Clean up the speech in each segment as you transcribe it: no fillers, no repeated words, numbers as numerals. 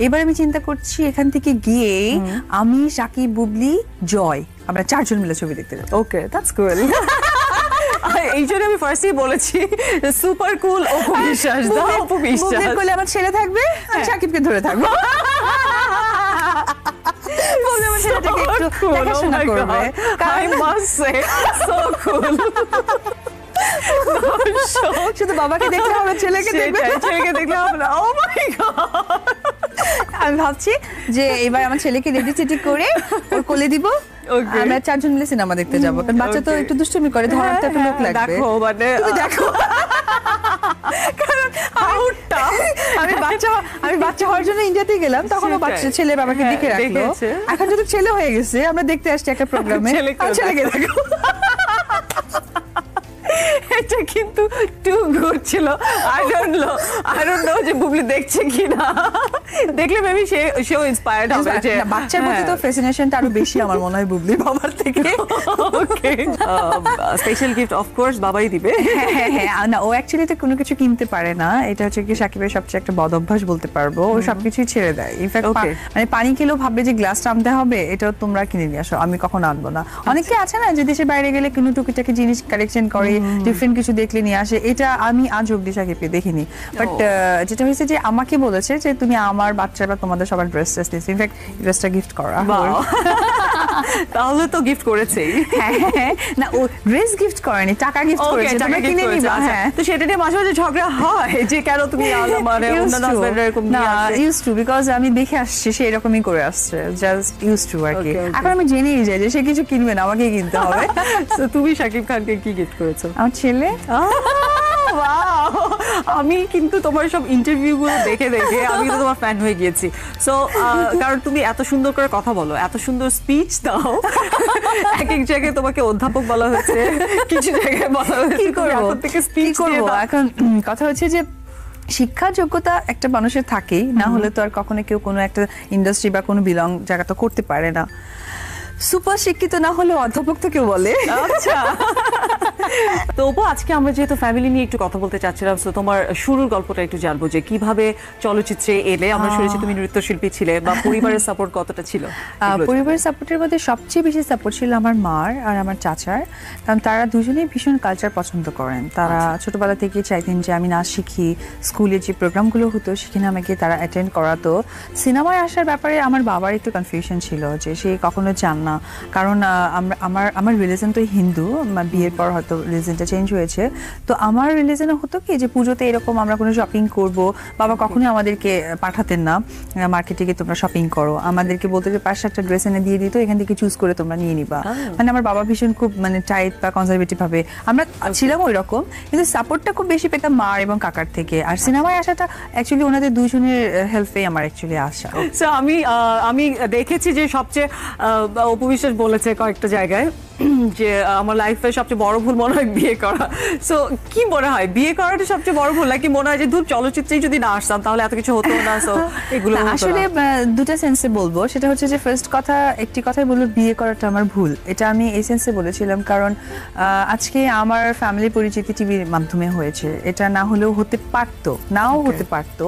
এবার আমি চিন্তা করছি এখান থেকে গিয়ে আমি, শাকিব, বুবলি, জয় আমরা 4 জন মিলে ছবি দেখতে যাব। ওকে, দ্যাটস কুল। এই জন্য আমি ফার্স্টই বলেছি সুপার কুল অপু বিশ্বাস। অপু বিশ্বাস বুবলির কোলে আমার ছেলে থাকবে, আমি শাকিবকে ধরে থাকবো। বুবলি আমার ছেলেটাকে একটু দেখাশোনা করবে। I must say, so cool. শুধু বাবাকে দেখলে হবে, ছেলেকে দেখবে, ছেলেকে দেখলে হবে না। Oh my God! আমি ভাবছি যে এবার আমার ছেলেকে রেডি চেডি করে ওর কোলে দিব, আমরা 4 জন মিলে সিনেমা দেখতে যাবো। কারণ বাচ্চা তো একটু দুষ্টুমি করে, ধরার তো একটু লোক লাগবে। দেখো মানে তুমি দেখো, কারণ আমি বাচ্চা হওয়ার জন্য ইন্ডিয়াতে গেলাম, তখনও বাচ্চা ছেলে বাবাকে দেখে রাখলো। এখন যদি ছেলে হয়ে গেছে, আমরা দেখতে আসছি একটা প্রোগ্রামে, ছেলেকে দেখো। এটা কিন্তু টু গুড ছিল। আই ডোন্ট নো যে বুবলি দেখছে কিনা, দেখলে মেবি সেও ইন্সপায়ার্ড হবে। যে বাচ্চার প্রতি তো ফ্যাসিনেশনটা আরো বেশি আমার মনে হয় বুবলি বাবার থেকে। ওকে, স্পেশাল গিফট অফ কোর্স বাবাই দিবে। হ্যাঁ, না ও অ্যাকচুয়ালি তো কোনো কিছু কিনতে পারে না, এটা হচ্ছে কি শাকিবের সবচেয়ে একটা বদ অভ্যাস বলতে পারবো। ও সবকিছুই ছেড়ে দেয়। ইনফ্যাক্ট মানে পানি খেলেও ভাববে যে গ্লাসটা আনতে হবে, এটাও তোমরা কিনে নিয়ে আসো, আমি কখনো আনবো না। অনেকে আছে না যে দেশের বাইরে গেলে কোনো টুকিটাকি জিনিস কালেকশন করে, ডিফারেন্ট কিছু দেখলে নিয়ে আসে, এটা আমি আজ অব্দি শাকিবকে দেখিনি। বাট যেটা হয়েছে যে আমাকে বলেছে যে তুমি আমার বাচ্চার বা তোমাদের সবার ড্রেস দিয়েছি, ইনফ্যাক্ট ড্রেসটা গিফট করা। তাহলে তো গিফট করেছেই। হ্যাঁ, না ও ড্রেস গিফট করেনি, টাকা গিফট করেছে, তোমরা কিনে নিবা। হ্যাঁ, তো সেটা নিয়ে মাঝে মাঝে ঝগড়া হয় যে কেন তুমি মানে অন্যান্য হাজবেন্ড এরকম নিয়ে আসে। ইউজ টু, বিকজ আমি দেখে আসছি সে এরকমই করে আসছে, জাস্ট ইউজ টু আর কি। এখন আমি জেনেই যাই যে সে কিছু কিনবে না, আমাকেই কিনতে হবে। তো তুমি শাকিব খানকে কি গিফট করেছো? আমার ছেলে। আমি কিন্তু তোমার সব ইন্টারভিউ গুলো দেখে দেখে আমি তো তোমার ফ্যান হয়ে গিয়েছি। সো কারণ তুমি এত সুন্দর করে কথা বলো, এত সুন্দর স্পিচ দাও। এক এক জায়গায় তোমাকে অধ্যাপক বলা হয়েছে, কিছু জায়গায় বলা হয়েছে কি করবো থেকে স্পিচ করবো। এখন কথা হচ্ছে যে শিক্ষার যোগ্যতা একটা মানুষের থাকেই, না হলে তো আর কখনো কেউ কোনো একটা ইন্ডাস্ট্রি বা কোনো বিলং জায়গা তো করতে পারে না। সুপার শিক্ষিত না হলে অধ্যাপক তো কেউ বলে। আচ্ছা, তো অপু আজকে আমরা যেহেতু ফ্যামিলি নিয়ে একটু কথা বলতে চাচ্ছিলাম, তো তোমার শুরুর গল্পটা একটু জানবো যে কিভাবে চলচ্চিত্রে এলে। আমরা শুনেছি তুমি নৃত্যশিল্পী ছিলে, বা পরিবারের সাপোর্ট কতটা ছিল? পরিবারের সাপোর্টের মধ্যে সবচেয়ে বেশি সাপোর্ট ছিল আমার মার আর আমার চাচার, কারণ তারা দুজনেই ভীষণ কালচার পছন্দ করেন। তারা ছোটবেলা থেকে চাইতেন যে আমি নাচ শিখি, স্কুলে যে প্রোগ্রামগুলো হতো সেখানে আমাকে তারা অ্যাটেন্ড করাতো। সিনেমায় আসার ব্যাপারে আমার বাবার একটু কনফিউশন ছিল যে সে কখনো চান না, কারণ আমার রিলিজন তো হিন্দু, বিয়ের পর হয়তো রিলিজনটা চেঞ্জ হয়েছে। তো আমার রিলিজনে হতো কি যে পুজোতে এরকম আমরা কোনো শপিং করব, বাবা কখনোই আমাদেরকে পাঠাতেন না মার্কেটে গিয়ে তোমরা শপিং করো, আমাদেরকে বলতো যে 5-7টা ড্রেস এনে দিয়ে দিত, এখান থেকে চুজ করে তোমরা নিয়ে নিবা। মানে আমার বাবা ভীষণ খুব মানে টাইট বা কনজারভেটিভ ভাবে আমরা ছিলাম ওই রকম, কিন্তু সাপোর্টটা খুব বেশি পেতাম মার এবং কাকার থেকে। আর সিনেমায় আসাটা অ্যাকচুয়ালি ওনাদের দুজনের হেল্পে আমার অ্যাকচুয়ালি আসা। আমি দেখেছি যে সবচেয়ে অপু বিশ্বাস বলেছে কয়েকটা জায়গায় যে আমার লাইফের সবচেয়ে বড় ভুল মনে হয় বিয়ে করা। সো কি মনে হয় বিয়ে করাটা সবচেয়ে বড় ভুল, নাকি মনে হয় যে দূর চলচ্চিত্রেই যদি না আসতাম তাহলে এত কিছু হতো না? সো এগুলো আসলে দুটা সেন্সে বলবো। সেটা হচ্ছে যে ফার্স্ট কথা, একটি কথাই বলবো, বিয়ে করাটা আমার ভুল। এটা আমি এই সেন্সে বলেছিলাম কারণ আজকে আমার ফ্যামিলি পরিচিতি টিভির মাধ্যমে হয়েছে, এটা না হলেও হতে পারতো, নাও হতে পারতো।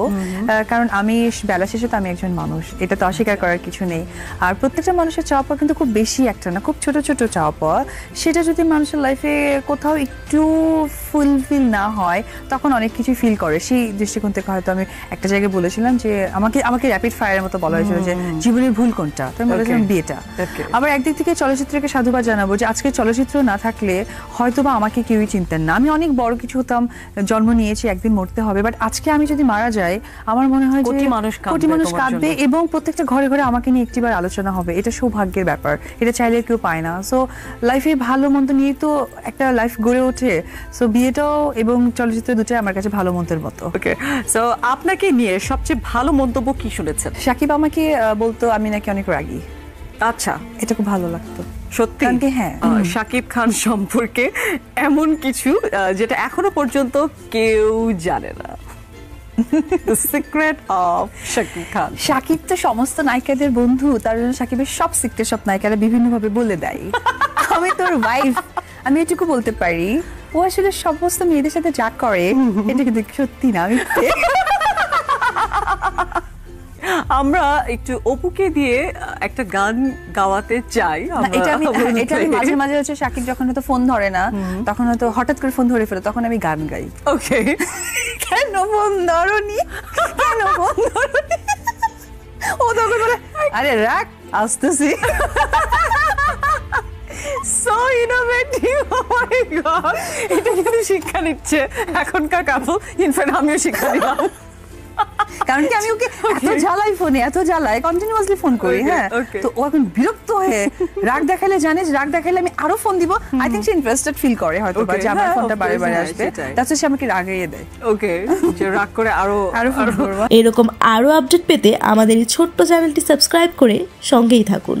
কারণ আমি বেলা শেষে তো আমি একজন মানুষ, এটা তো অস্বীকার করার কিছু নেই। আর প্রত্যেকটা মানুষের চাওয়া পাওয়া কিন্তু খুব বেশি একটা না, খুব ছোট ছোট চাওয়া পাওয়া। সেটা যদি মানুষের লাইফে কোথাও একটু ফুলফিল না হয় তখন অনেক কিছু ফিল করে। সেই দৃষ্টিকোণ থেকে হয়তো আমি একটা জায়গায় বলেছিলাম যে আমাকে র্যাপিড ফায়ারের মতো বলা হয়েছিল যে জীবনের ভুল কোনটা, তো আমি বলেছিলাম বিয়েটা। আবার একদিক থেকে চলচ্চিত্রকে সাধুবাদ জানাবো যে আজকে চলচ্চিত্র না থাকলে হয়তো বা আমাকে কেউই চিনতেন না। আমি অনেক বড় কিছু হতাম, জন্ম নিয়েছি, একদিন মরতে হবে, বাট আজকে আমি যদি মারা যাই আমার মনে হয় যে কোটি মানুষ কাঁদবে এবং প্রত্যেকটা ঘরে ঘরে আমাকে নিয়ে একটিবার আলোচনা হবে। এটা সৌভাগ্যের ব্যাপার, এটা চাইলে কেউ পায় না। সো লাইফে ভালো মন্দ নিয়ে তো একটা লাইফ গড়ে ওঠে। সো বিয়েটাও এবং চলচ্চিত্র দুটোই আমার কাছে ভালো মন্দের মতো। ওকে, সো আপনাকে নিয়ে সবচেয়ে ভালো মন্তব্য কি শুনেছেন? শাকিব আমাকে বলতো আমি নাকি অনেক রাগী। আচ্ছা, এটা খুব ভালো লাগতো সত্যি। হ্যাঁ, শাকিব খান সম্পর্কে এমন কিছু যেটা এখনো পর্যন্ত কেউ জানে না। The secret of Shakib Khan. Shakib তো সমস্ত নায়িকাদের বন্ধু, তার জন্য শাকিবের সব সিক্রেট সব নায়িকারা বিভিন্নভাবে বলে দেয়। আমি তোর ওয়াইফ, আমি এটুকু বলতে পারি। ও আসলে সমস্ত মেয়েদের সাথে যা করে এটা কিন্তু সত্যি না, আমরা একটু অপুকে দিয়ে একটা গান গাওয়াতে চাই। না, এটা আমি মাঝে মাঝে হচ্ছে শাকিব যখন হয়তো ফোন ধরে না, তখন হয়তো হঠাৎ করে ফোন ধরে ফেলে, তখন আমি গান গাই। ওকে, কেন ফোন ধরনি, কেন ফোন ধরনি, ও তখন বলে আরে রাখ আসতেছি। সো ইনোভেটিভ, ও মাই গড, এটা কিন্তু শিক্ষা নিচ্ছে এখনকার কাপল, ইনফ্যাক্ট আমিও শিক্ষা নিলাম। কারণ কি আমি ওকে এত জ্বালাই, ফোনে এত জ্বালাই, কন্টিনিউয়াসলি ফোন করি। হ্যাঁ, তো ও এখন বিরক্ত হয়ে রাগ দেখালে, জানিস রাগ দেখালে আমি আরো ফোন দিব। আই থিংক সে ইন্টারেস্টেড ফিল করে হয়তো, বা যে আমার ফোনটা বারে বারে আসবে, তাছাড়া সে আমাকে রাগিয়ে দেয়। ওকে, যে রাগ করে আরো ফোন করবো। এরকম আরো আপডেট পেতে আমাদের এই ছোট্ট চ্যানেলটি সাবস্ক্রাইব করে সঙ্গেই থাকুন।